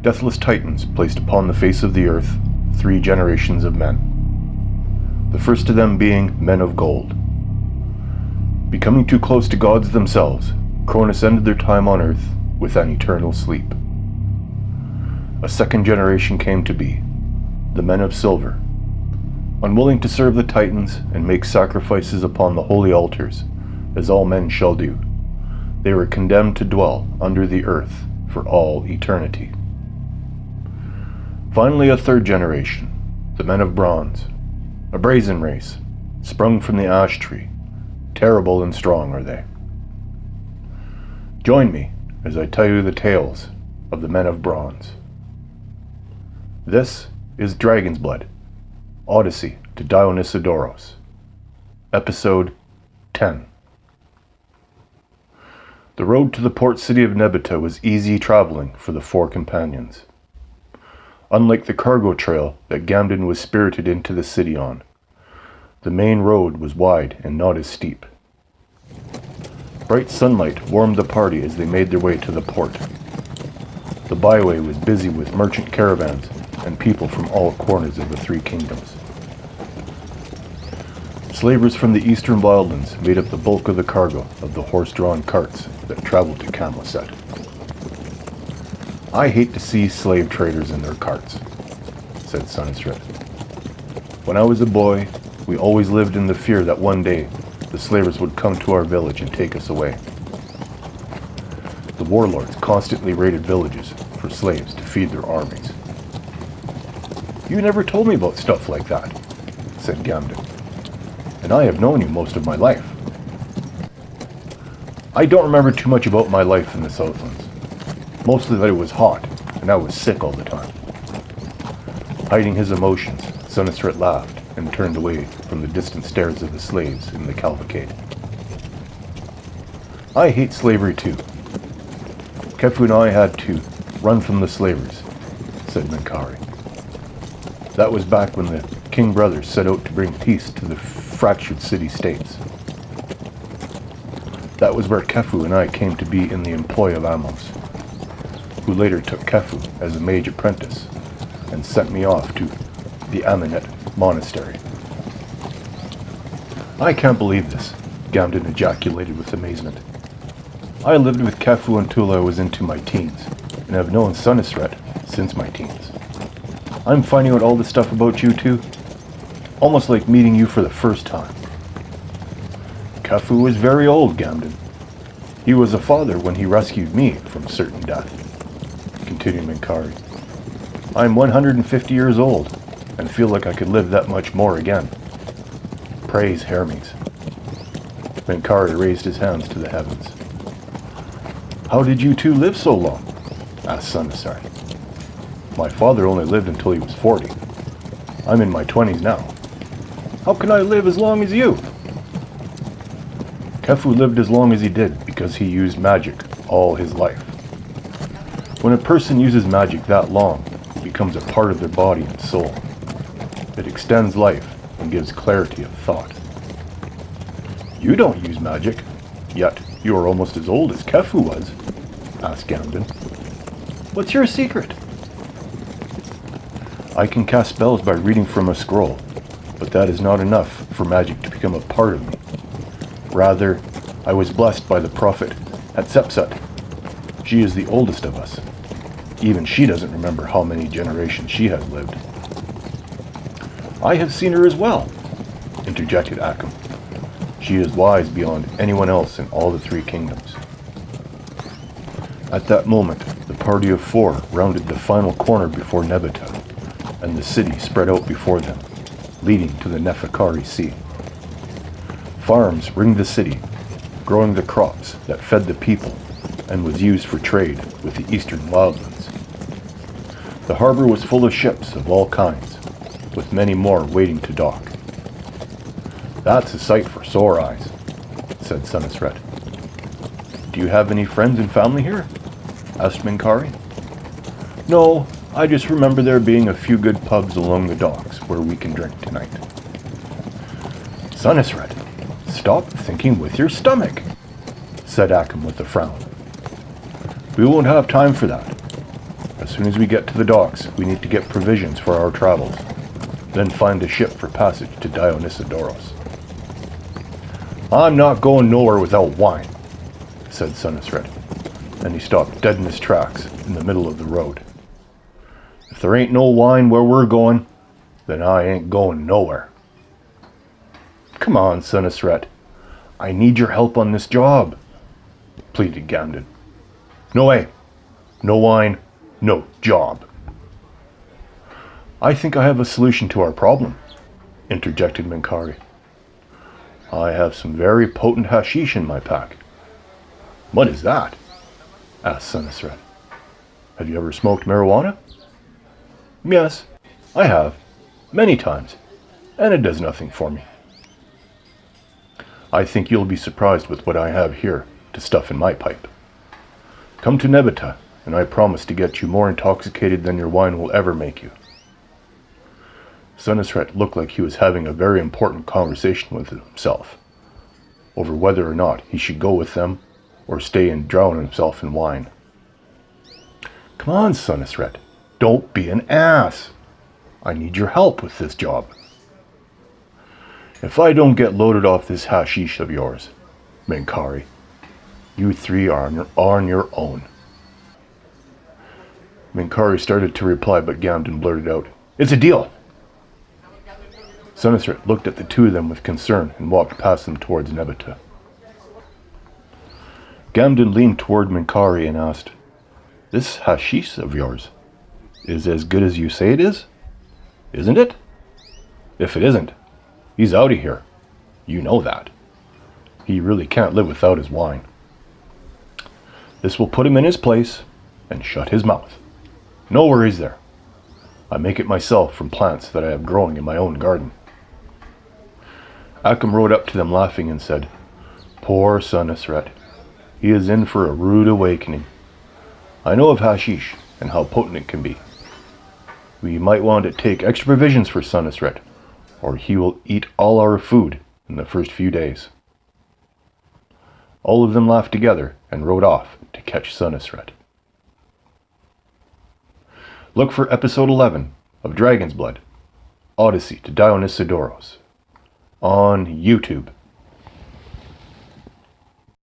Deathless titans placed upon the face of the earth 3 generations of men. The first of them being men of gold. Becoming too close to gods themselves, Cronus ended their time on earth with an eternal sleep. A second generation came to be, the men of silver. Unwilling to serve the titans and make sacrifices upon the holy altars, as all men shall do, they were condemned to dwell under the earth for all eternity. Finally, a third generation, the men of bronze, a brazen race, sprung from the ash tree. Terrible and strong are they. Join me as I tell you the tales of the men of bronze. This is Dragon's Blood, Odyssey to Dionysodoros, Episode 10. The road to the port city of Nebeta was easy traveling for the 4 companions. Unlike the cargo trail that Gamden was spirited into the city on, the main road was wide and not as steep. Bright sunlight warmed the party as they made their way to the port. The byway was busy with merchant caravans and people from all corners of the 3 kingdoms. Slavers from the eastern wildlands made up the bulk of the cargo of the horse-drawn carts that traveled to Camliset. I hate to see slave traders in their carts, said Sunesret. When I was a boy, we always lived in the fear that one day the slavers would come to our village and take us away. The warlords constantly raided villages for slaves to feed their armies. You never told me about stuff like that, said Gamden, and I have known you most of my life. I don't remember too much about my life in the Southlands. Mostly that it was hot, and I was sick all the time. Hiding his emotions, Sunesret laughed and turned away from the distant stares of the slaves in the cavalcade. I hate slavery too. Kefu and I had to run from the slavers, said Menkari. That was back when the King brothers set out to bring peace to the fractured city-states. That was where Kefu and I came to be in the employ of Amos, who later took Kefu as a mage apprentice and sent me off to the Aminet monastery. I can't believe this, Gamden ejaculated with amazement. I lived with Kefu until I was into my teens, and have known Sunesret since my teens. I'm finding out all this stuff about you too, almost like meeting you for the first time. Kefu was very old, Gamden. He was a father when he rescued me from certain death, continued Menkari. I'm 150 years old, and feel like I could live that much more again. Praise Hermes. Menkari raised his hands to the heavens. How did you two live so long? Asked Sunesret. My father only lived until he was 40. I'm in my 20s now. How can I live as long as you? Kefu lived as long as he did because he used magic all his life. When a person uses magic that long, it becomes a part of their body and soul. It extends life and gives clarity of thought. You don't use magic, yet you are almost as old as Kefu was, asked Gamden. What's your secret? I can cast spells by reading from a scroll, but that is not enough for magic to become a part of me. Rather, I was blessed by the prophet Hatshepsut. She is the oldest of us. Even she doesn't remember how many generations she has lived. I have seen her as well, interjected Akim. She is wise beyond anyone else in all the 3 kingdoms. At that moment, the party of 4 rounded the final corner before Nebeta, and the city spread out before them, leading to the Neferkari Sea. Farms ringed the city, growing the crops that fed the people and was used for trade with the eastern wildlands. The harbor was full of ships of all kinds, with many more waiting to dock. That's a sight for sore eyes, said Sunesret. Do you have any friends and family here? Asked Menkari. No, I just remember there being a few good pubs along the docks where we can drink tonight. Sunesret, stop thinking with your stomach, said Akim with a frown. We won't have time for that. As soon as we get to the docks, we need to get provisions for our travels, then find a ship for passage to Dionysodoros. I'm not going nowhere without wine, said Sunesret, and he stopped dead in his tracks in the middle of the road. If there ain't no wine where we're going, then I ain't going nowhere. Come on, Sunesret. I need your help on this job, pleaded Gamden. No way. No wine, no job. I think I have a solution to our problem, interjected Minkari. I have some very potent hashish in my pack. What is that? Asked Sunesret. Have you ever smoked marijuana? Yes, I have, many times, and it does nothing for me. I think you'll be surprised with what I have here to stuff in my pipe. Come to Nebeta, and I promise to get you more intoxicated than your wine will ever make you. Sunesret looked like he was having a very important conversation with himself, over whether or not he should go with them or stay and drown himself in wine. Come on, Sunesret, don't be an ass. I need your help with this job. If I don't get loaded off this hashish of yours, Minkari, you three are on your own. Minkari started to reply, but Gamden blurted out, It's a deal. Sunesret looked at the two of them with concern and walked past them towards Nebeta. Gamden leaned toward Minkari and asked, This hashish of yours is as good as you say it is? Isn't it? If it isn't, he's out of here. You know that. He really can't live without his wine. This will put him in his place and shut his mouth. No worries there. I make it myself from plants that I have growing in my own garden. Akim rode up to them laughing and said, Poor Sunesret. He is in for a rude awakening. I know of hashish and how potent it can be. We might want to take extra provisions for Sunesret, or he will eat all our food in the first few days. All of them laughed together and rode off to catch Sunesret. Look for episode 11 of Dragon's Blood, Odyssey to Dionysodoros, on YouTube.